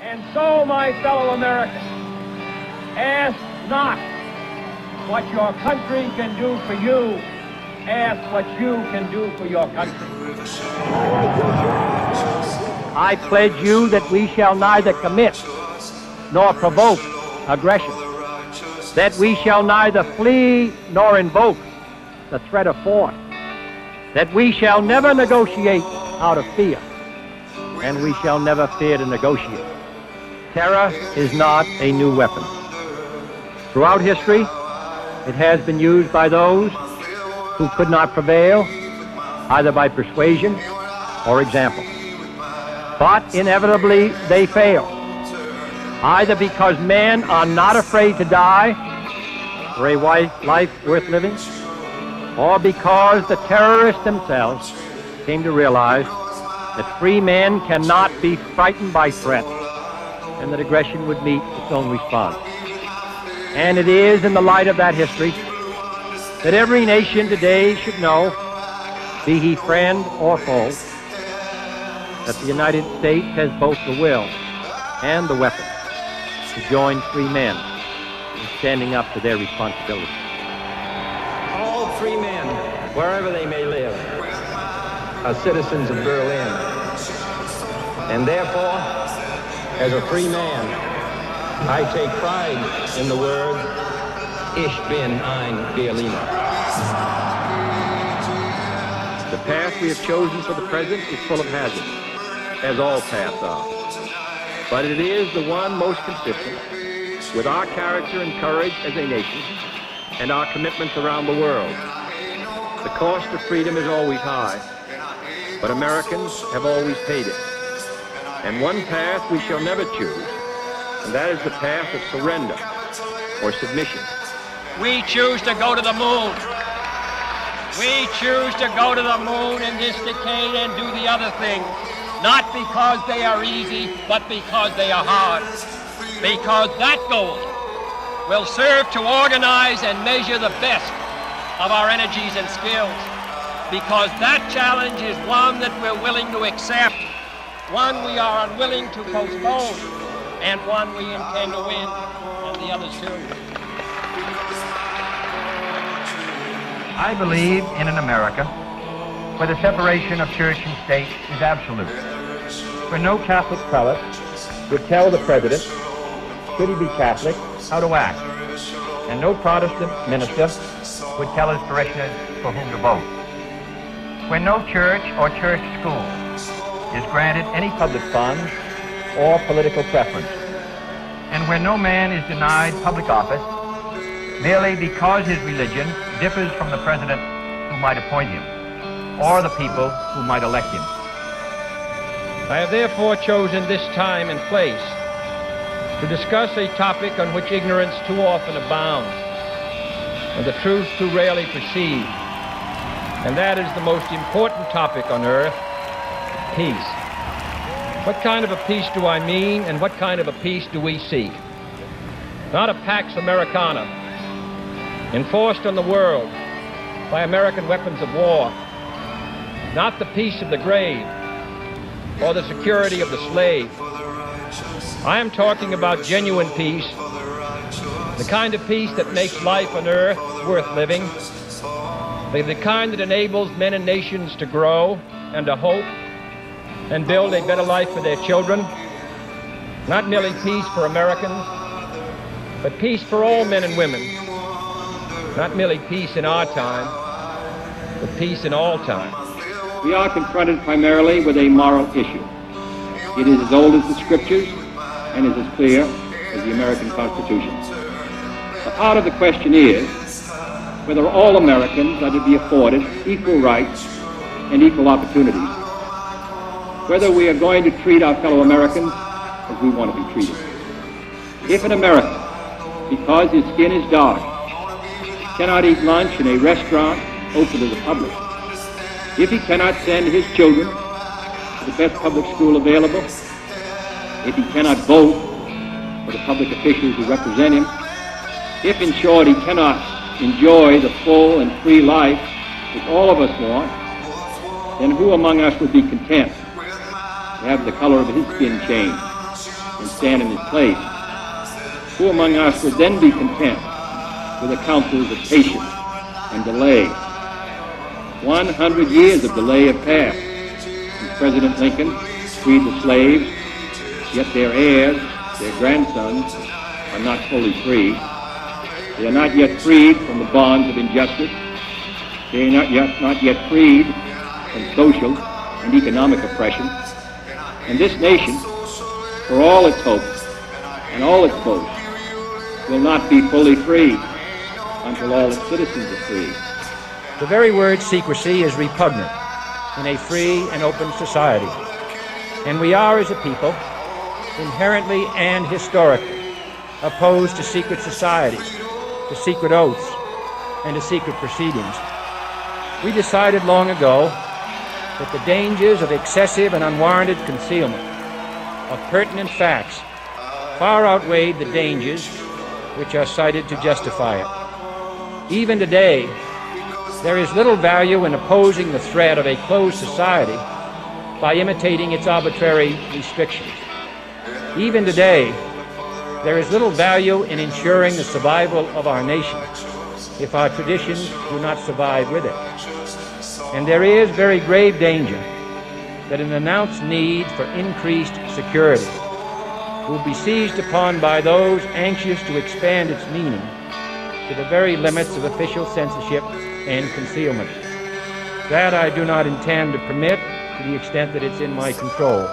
And so, my fellow Americans, ask not what your country can do for you. Ask what you can do for your country. I pledge you that we shall neither commit nor provoke aggression, that we shall neither flee nor invoke the threat of force, that we shall never negotiate out of fear, and we shall never fear to negotiate. Terror is not a new weapon. Throughout history, it has been used by those who could not prevail, either by persuasion or example. But inevitably they fail, either because men are not afraid to die for a life worth living, or because the terrorists themselves came to realize that free men cannot be frightened by threats, and that aggression would meet its own response. And it is in the light of that history that every nation today should know, be he friend or foe, that the United States has both the will and the weapons to join free men in standing up to their responsibility. All free men, wherever they may live, are citizens of Berlin. And therefore, as a free man, I take pride in the word, Ich bin ein Berliner. The path we have chosen for the present is full of hazards, as all paths are. But it is the one most consistent with our character and courage as a nation and our commitments around the world. The cost of freedom is always high, but Americans have always paid it. And one path we shall never choose, and that is the path of surrender or submission. We choose to go to the moon. We choose to go to the moon in this decade and do the other things, not because they are easy, but because they are hard. Because that goal will serve to organize and measure the best of our energies and skills. Because that challenge is one that we're willing to accept, one we are unwilling to postpone, and one we intend to win, and the others too. I believe in an America where the separation of church and state is absolute, where no Catholic prelate would tell the president, should he be Catholic, how to act, and no Protestant minister would tell his parishioners for whom to vote, where no church or church school is granted any public funds or political preference, and where no man is denied public office merely because his religion differs from the president who might appoint him or the people who might elect him. I have therefore chosen this time and place to discuss a topic on which ignorance too often abounds and the truth too rarely perceived, and that is the most important topic on earth, peace. What kind of a peace do I mean, and what kind of a peace do we seek? Not a Pax Americana, enforced on the world by American weapons of war. Not the peace of the grave or the security of the slave. I am talking about genuine peace, the kind of peace that makes life on earth worth living, the kind that enables men and nations to grow and to hope and build a better life for their children. Not merely peace for Americans, but peace for all men and women. Not merely peace in our time, but peace in all time. We are confronted primarily with a moral issue. It is as old as the Scriptures and is as clear as the American Constitution. The heart of the question is whether all Americans are to be afforded equal rights and equal opportunities. Whether we are going to treat our fellow Americans as we want to be treated. If an American, because his skin is dark, cannot eat lunch in a restaurant open to the public, if he cannot send his children to the best public school available, if he cannot vote for the public officials who represent him, if, in short, he cannot enjoy the full and free life which all of us want, then who among us would be content to have the color of his skin changed, and stand in his place, who among us would then be content with the counsels of patience and delay? 100 years of delay have passed since President Lincoln freed the slaves, yet their heirs, their grandsons, are not fully free. They are not yet freed from the bonds of injustice. They are not yet freed from social and economic oppression. And this nation, for all its hopes and all its boasts, will not be fully free until all its citizens are free. The very word secrecy is repugnant in a free and open society. And we are, as a people, inherently and historically opposed to secret societies, to secret oaths, and to secret proceedings. We decided long ago that the dangers of excessive and unwarranted concealment of pertinent facts far outweighed the dangers which are cited to justify it. Even today, there is little value in opposing the threat of a closed society by imitating its arbitrary restrictions. Even today, there is little value in ensuring the survival of our nation if our traditions do not survive with it. And there is very grave danger that an announced need for increased security will be seized upon by those anxious to expand its meaning to the very limits of official censorship and concealment. That I do not intend to permit to the extent that it's in my control.